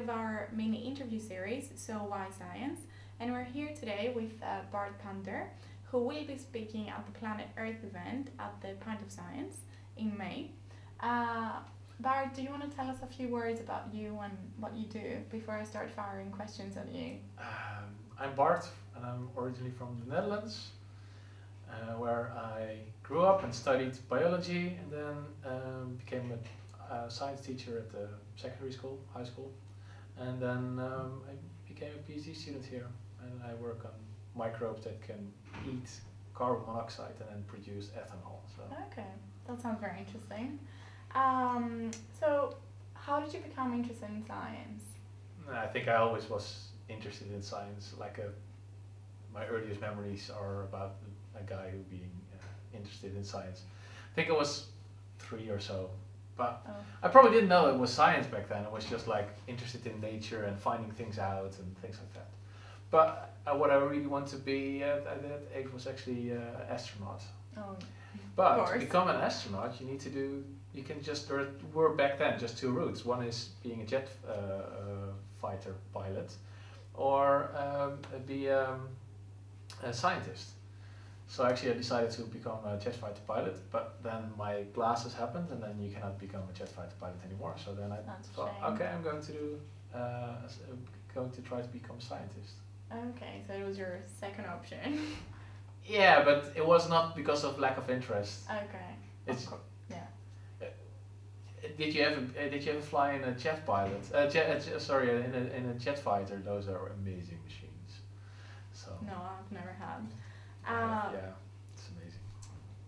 of our mini interview series, So Why Science? And we're here today with Bart Pander, who will be speaking at the Planet Earth event at the Pint of Science in May. Bart, do you want to tell us a few words about you and what you do before I start firing questions at you? I'm Bart, and I'm originally from the Netherlands, where I grew up and studied biology, and then became a science teacher at the secondary school, high school, and then I became a PhD student here, and I work on microbes that can eat carbon monoxide and then produce ethanol. So. Okay, that sounds very interesting. So, how did you become interested in science? I think I always was interested in science. My earliest memories are about a guy who being interested in science. I think I was 3 or so, but I probably didn't know it was science back then. I was just interested in nature and finding things out and things like that. But what I really want to be at that age was actually an astronaut. Oh, but to become an astronaut, there were back then just two routes. One is being a jet fighter pilot, or be a scientist. So actually I decided to become a jet fighter pilot, but then my glasses happened, and then you cannot become a jet fighter pilot anymore. So then I thought, okay, I'm going to try to become a scientist. Okay, so it was your second option. Yeah, but it was not because of lack of interest. Okay. It's yeah. Did you ever fly in a jet pilot? In a jet fighter. Those are amazing machines. So. No, I've never had. Yeah, it's amazing.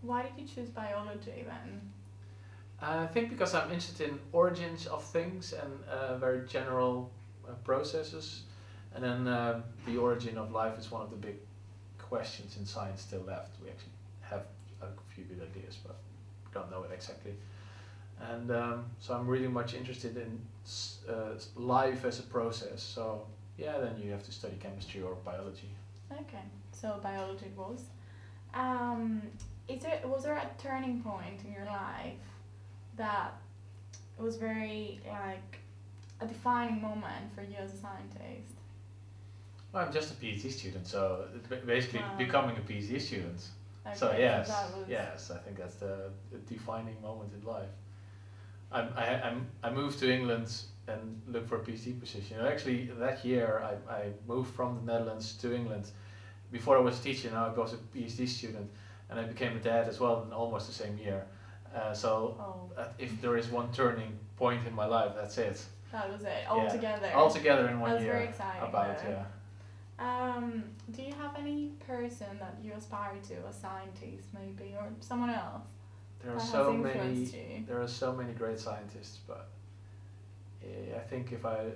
Why did you choose biology then? I think because I'm interested in origins of things and very general processes, and then the origin of life is one of the big questions in science still left. We actually have a few good ideas, but don't know it exactly. And so I'm really much interested in life as a process. So yeah, then you have to study chemistry or biology. Okay, so biology was. Was there a turning point in your life that was very a defining moment for you as a scientist? Well, I'm just a PhD student, so it's basically becoming a PhD student. Okay, so yes, I think that's the defining moment in life. I moved to England and looked for a PhD position. Actually, that year I moved from the Netherlands to England. Before I was a teacher, now I was a PhD student, and I became a dad as well in almost the same year. If there is one turning point in my life, that's it. That was it, altogether. All together in 1 year. That's very exciting. Yeah. Do you have any person that you aspire to, a scientist maybe, or someone else? There are so many great scientists, but I think if I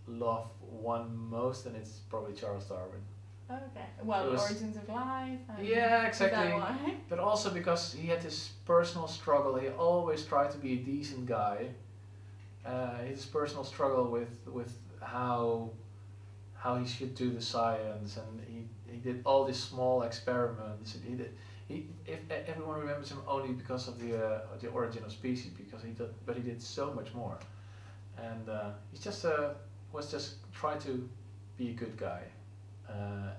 love one most, then it's probably Charles Darwin. Okay. Well, origins of life. Yeah, exactly. Is that why? But also because he had this personal struggle. He always tried to be a decent guy. His personal struggle with how he should do the science, and he did all these small experiments. If everyone remembers him only because of the origin of species, but he did so much more, and he was just try to be a good guy,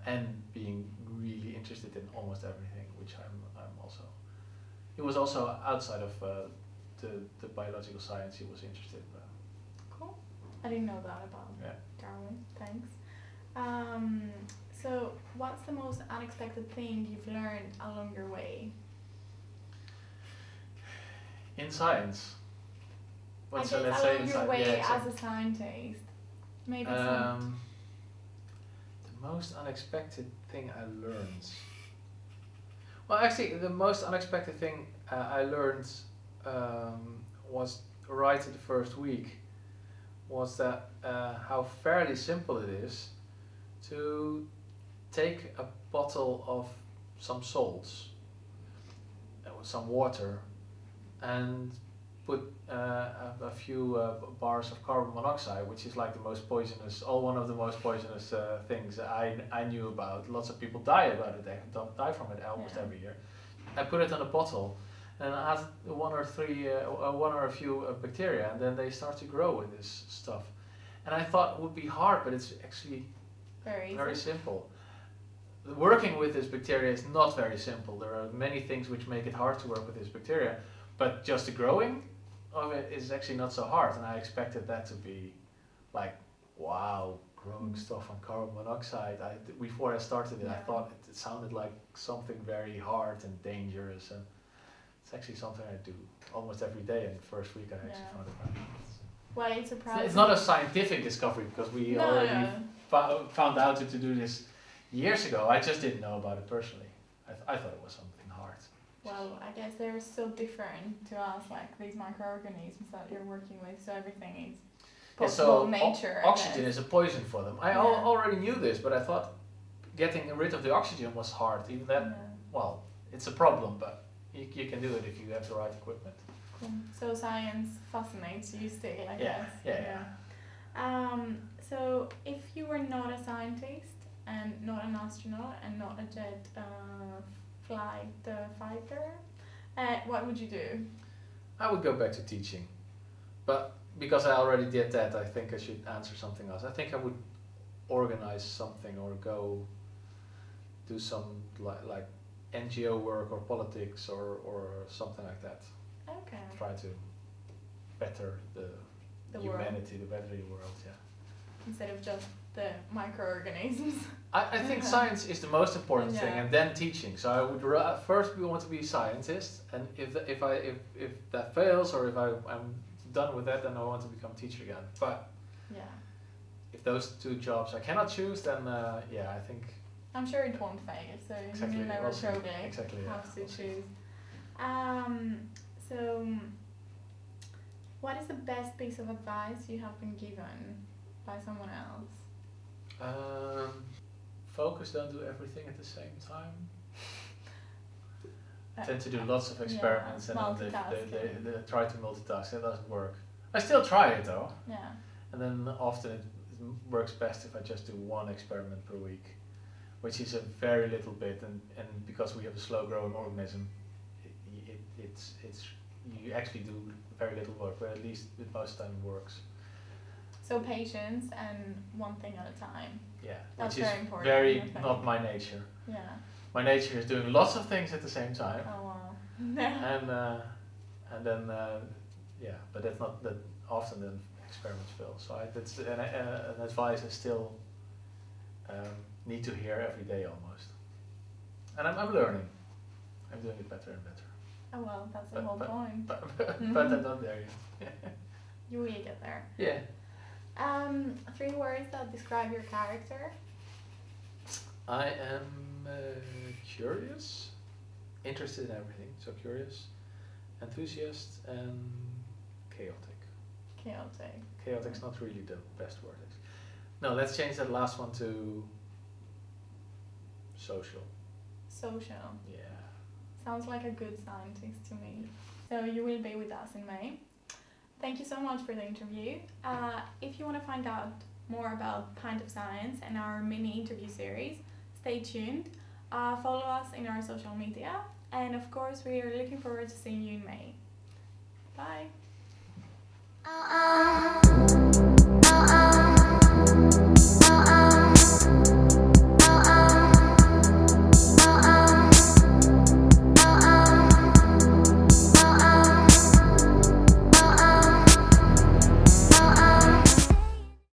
and being really interested in almost everything, which I'm also. He was also outside of the biological science he was interested in. Cool. I didn't know that about Darwin. Thanks. So, what's the most unexpected thing you've learned along your way? In science? Let's say along your way as a scientist? Maybe some... The most unexpected thing I learned... Well, actually, the most unexpected thing I learned was right in the first week, was that how fairly simple it is to take a bottle of some salts, some water, and put a few bars of carbon monoxide, which is one of the most poisonous things I knew about. Lots of people die from it almost every year. I put it in a bottle, and I add one or a few bacteria, and then they start to grow with this stuff. And I thought it would be hard, but it's actually Very very easy. simple. Working with this bacteria is not very simple. There are many things which make it hard to work with this bacteria, but just the growing of it is actually not so hard. And I expected that to be like, wow, growing stuff on carbon monoxide. Before I started it, I Yeah. thought it sounded like something very hard and dangerous, and it's actually something I do almost every day. And the first week I actually Yeah. found it fun. Well, it's surprising. It's not a scientific discovery because we No, already no. found out to do this years ago. I just didn't know about it personally. I thought it was something hard. Well, I guess they're so different to us, like these microorganisms that you're working with. So everything is Yeah, possible nature. I oxygen guess. is a poison for them. I Yeah. already knew this, but I thought getting rid of the oxygen was hard. Even that, Yeah. well, it's a problem, but you can do it if you have the right equipment. Cool. So science fascinates you still, I guess. Yeah. So if you were not a scientist and not an astronaut and not a jet fighter, what would you do? I would go back to teaching, but because I already did that, I think I should answer something else. I think I would organize something or go do some like NGO work or politics or something like that. Okay. Try to better the World humanity, the better the world. Yeah. instead of just the microorganisms. I think science is the most important thing, Yeah. and then teaching. So I would first we want to be a scientist, and if that fails or if I'm done with that, then I want to become a teacher again. But Yeah. if those two jobs I cannot choose, then I think I'm sure it won't fail, so exactly. you never we'll see. probably Exactly. Yeah. have to we'll see. choose. So what is the best piece of advice you have been given by someone else? Focus. Don't do everything at the same time. Uh, Tend to do lots of experiments and then multitasking. they try to multitask. It doesn't work. I still try it though, Yeah. and then often it works best if I just do one experiment per week, which is a very little bit, and because we have a slow growing organism, it's you actually do very little work, but at least it most time works. So patience and one thing at a time. Yeah, That's which is very important, very I think. not my nature. Yeah. My nature is doing lots of things at the same time. Oh wow. And then but that's not that often. Then experiments fail. So that's an advice I still need to hear every day almost. And I'm learning. I'm doing it better and better. Oh well, that's the whole point. But I'm not there yet. You will get there. Yeah. 3 words that describe your character. I am curious, interested in everything. So curious, enthusiast, and chaotic. Chaotic. Chaotic's not really the best word. No, let's change that last one to social. Social. Yeah. Sounds like a good scientist to me. So you will be with us in May. Thank you so much for the interview. If you want to find out more about Pint of Science and our mini interview series, stay tuned. Follow us in our social media. And of course, we are looking forward to seeing you in May. Bye.